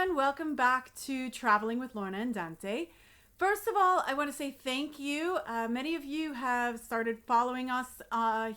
everyone, welcome back to Traveling with Lorna and Dante. First of all, I want to say thank you. Many of you have started following us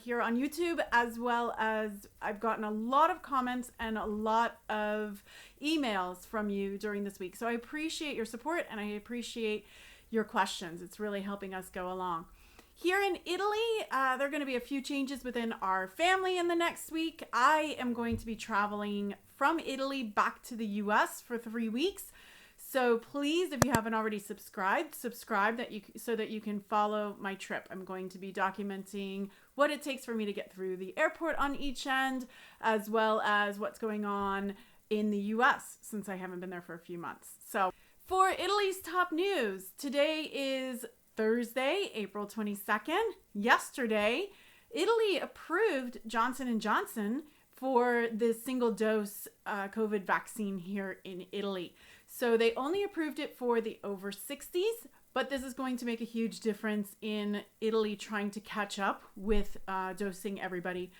here on YouTube, as well as I've gotten a lot of comments and a lot of emails from you during this week. So I appreciate your support and I appreciate your questions. It's really helping us go along. Here in Italy, there are going to be a few changes within our family in the next week. I am going to be traveling from Italy back to the US for 3 weeks. So please, if you haven't already subscribed so that you can follow my trip. I'm going to be documenting what it takes for me to get through the airport on each end, as well as what's going on in the US since I haven't been there for a few months. So for Italy's top news, today is Thursday, April 22nd. Yesterday, Italy approved Johnson & Johnson for the single dose COVID vaccine here in Italy. So they only approved it for the over 60s, but this is going to make a huge difference in Italy trying to catch up with dosing everybody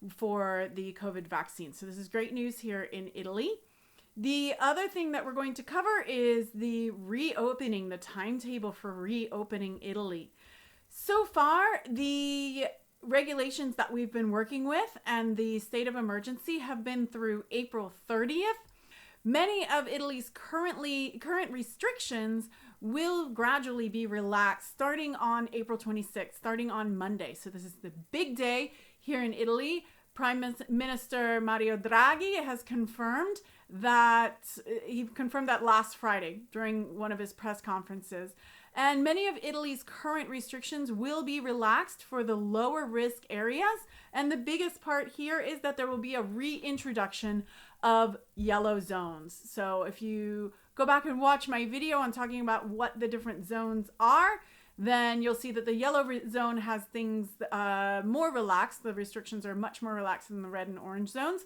for the COVID vaccine. So this is great news here in Italy. The other thing that we're going to cover is the reopening, the timetable for reopening Italy. So far, the regulations that we've been working with and the state of emergency have been through April 30th. Many of Italy's current restrictions will gradually be relaxed starting on April 26th, starting on Monday. So this is the big day here in Italy. Prime Minister Mario Draghi has confirmed that last Friday during one of his press conferences. And many of Italy's current restrictions will be relaxed for the lower risk areas. And the biggest part here is that there will be a reintroduction of yellow zones. So if you go back and watch my video on talking about what the different zones are, then you'll see that the yellow zone has things more relaxed. The restrictions are much more relaxed than the red and orange zones.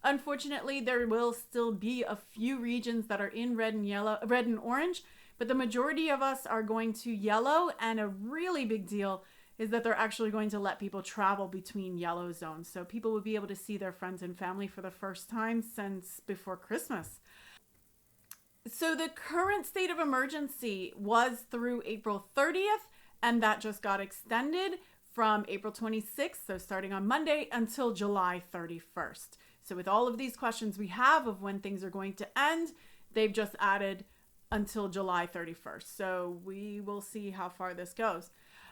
Unfortunately, there will still be a few regions that are in red and orange, but the majority of us are going to yellow, and a really big deal is that they're actually going to let people travel between yellow zones. So people will be able to see their friends and family for the first time since before Christmas. So the current state of emergency was through April 30th, and that just got extended from April 26th, so starting on Monday, until July 31st. So with all of these questions we have of when things are going to end, they've just added until July 31st. So we will see how far this goes.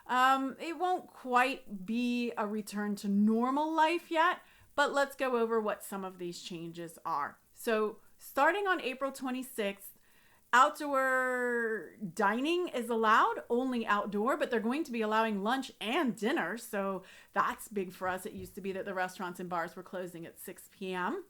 It won't quite be a return to normal life yet, but let's go over what some of these changes are. So starting on April 26th, outdoor dining is allowed, only outdoor, but they're going to be allowing lunch and dinner. So that's big for us. It used to be that the restaurants and bars were closing at 6 p.m.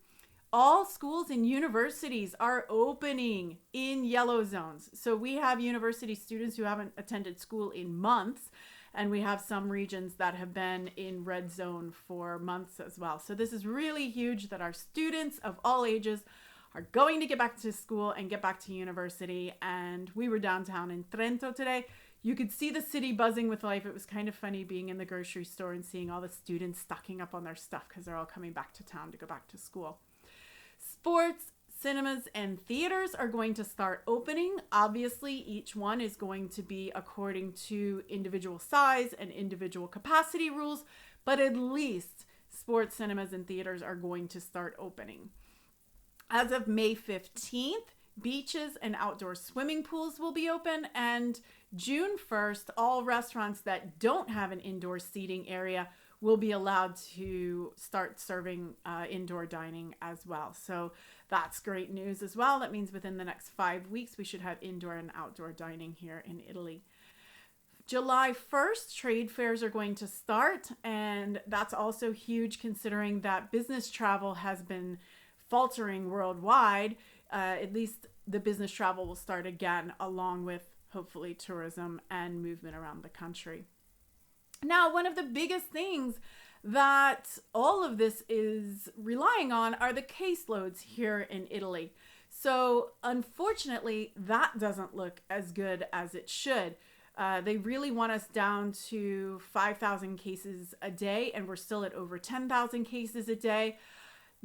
All schools and universities are opening in yellow zones. So we have university students who haven't attended school in months, and we have some regions that have been in red zone for months as well. So this is really huge that our students of all ages are going to get back to school and get back to university. And we were downtown in Trento today. You could see the city buzzing with life. It was kind of funny being in the grocery store and seeing all the students stocking up on their stuff because they're all coming back to town to go back to school. Sports, cinemas, and theaters are going to start opening. Obviously, each one is going to be according to individual size and individual capacity rules, but at least sports, cinemas, and theaters are going to start opening. As of May 15th, beaches and outdoor swimming pools will be open, and June 1st, all restaurants that don't have an indoor seating area will be allowed to start serving indoor dining as well. So that's great news as well. That means within the next 5 weeks, we should have indoor and outdoor dining here in Italy. July 1st, trade fairs are going to start, and that's also huge considering that business travel has been faltering worldwide. At least the business travel will start again, along with hopefully tourism and movement around the country. Now, one of the biggest things that all of this is relying on are the caseloads here in Italy. So unfortunately, that doesn't look as good as it should. They really want us down to 5,000 cases a day, and we're still at over 10,000 cases a day.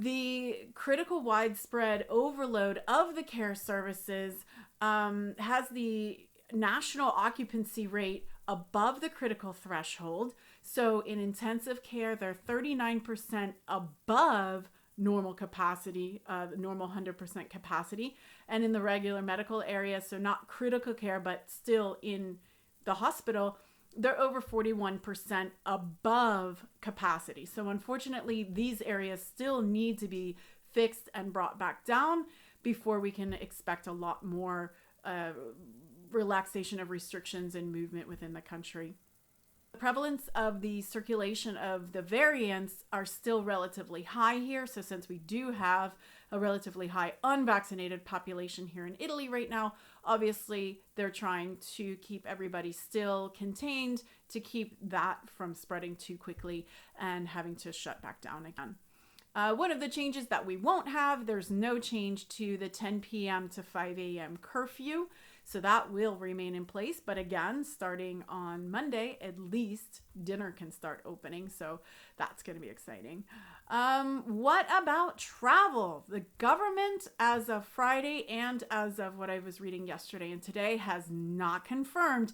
The critical widespread overload of the care services has the national occupancy rate above the critical threshold. So in intensive care, they're 39% above normal capacity, normal 100% capacity. And in the regular medical area, so not critical care, but still in the hospital, they're over 41% above capacity. So unfortunately, these areas still need to be fixed and brought back down before we can expect a lot more relaxation of restrictions and movement within the country. The prevalence of the circulation of the variants are still relatively high here. So since we do have a relatively high unvaccinated population here in Italy right now, obviously they're trying to keep everybody still contained to keep that from spreading too quickly and having to shut back down again. One of the changes that we won't have, there's no change to the 10 p.m. to 5 a.m. curfew. So that will remain in place. But again, starting on Monday, at least dinner can start opening. So that's going to be exciting. What about travel? The government, as of Friday and as of what I was reading yesterday and today, has not confirmed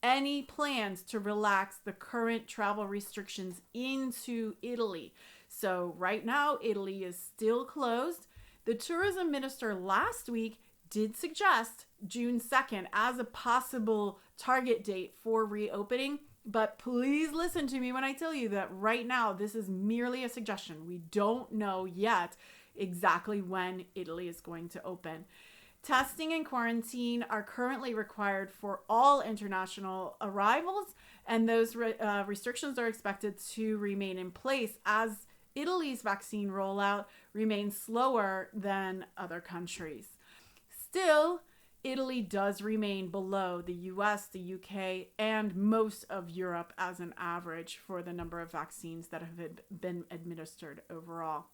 any plans to relax the current travel restrictions into Italy. So right now, Italy is still closed. The tourism minister last week did suggest June 2nd as a possible target date for reopening. But please listen to me when I tell you that right now, this is merely a suggestion. We don't know yet exactly when Italy is going to open. Testing and quarantine are currently required for all international arrivals, and those restrictions are expected to remain in place as Italy's vaccine rollout remains slower than other countries. Still, Italy does remain below the US, the UK, and most of Europe as an average for the number of vaccines that have been administered overall.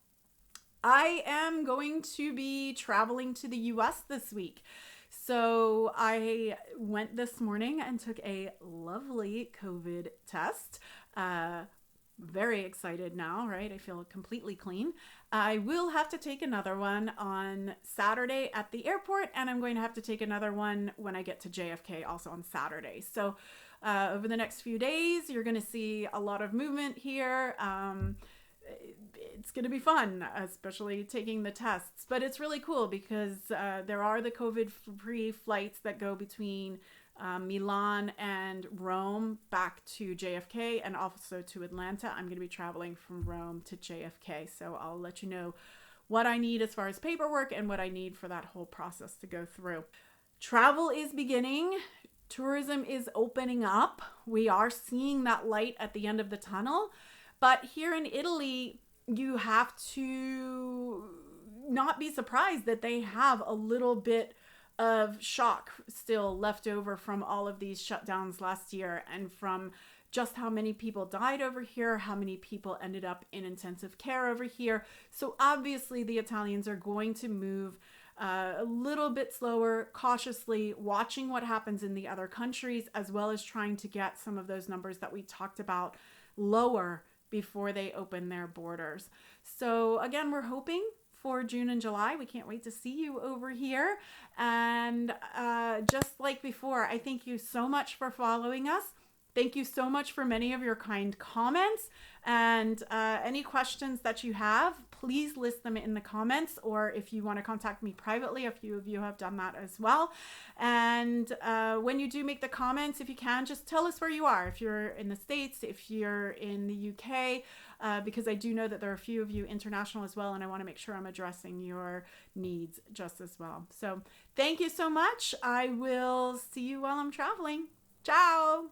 I am going to be traveling to the US this week. So I went this morning and took a lovely COVID test. Very excited now, right? I feel completely clean. I will have to take another one on Saturday at the airport, and I'm going to have to take another one when I get to JFK also on Saturday. So over the next few days, you're going to see a lot of movement here. It's going to be fun, especially taking the tests. But it's really cool because there are the COVID-free flights that go between Milan and Rome back to JFK and also to Atlanta. I'm going to be traveling from Rome to JFK. So I'll let you know what I need as far as paperwork and what I need for that whole process to go through. Travel is beginning. Tourism is opening up. We are seeing that light at the end of the tunnel. But here in Italy, you have to not be surprised that they have a little bit of shock still left over from all of these shutdowns last year and from just how many people died over here, how many people ended up in intensive care over here. So obviously the Italians are going to move a little bit slower, cautiously, watching what happens in the other countries, as well as trying to get some of those numbers that we talked about lower before they open their borders. So again, we're hoping for June and July. We can't wait to see you over here. And just like before, I thank you so much for following us. Thank you so much for many of your kind comments. And any questions that you have, please list them in the comments, or if you want to contact me privately, a few of you have done that as well. And when you do make the comments, if you can, just tell us where you are. If you're in the States, if you're in the UK, because I do know that there are a few of you international as well, and I want to make sure I'm addressing your needs just as well. So thank you so much. I will see you while I'm traveling. Ciao.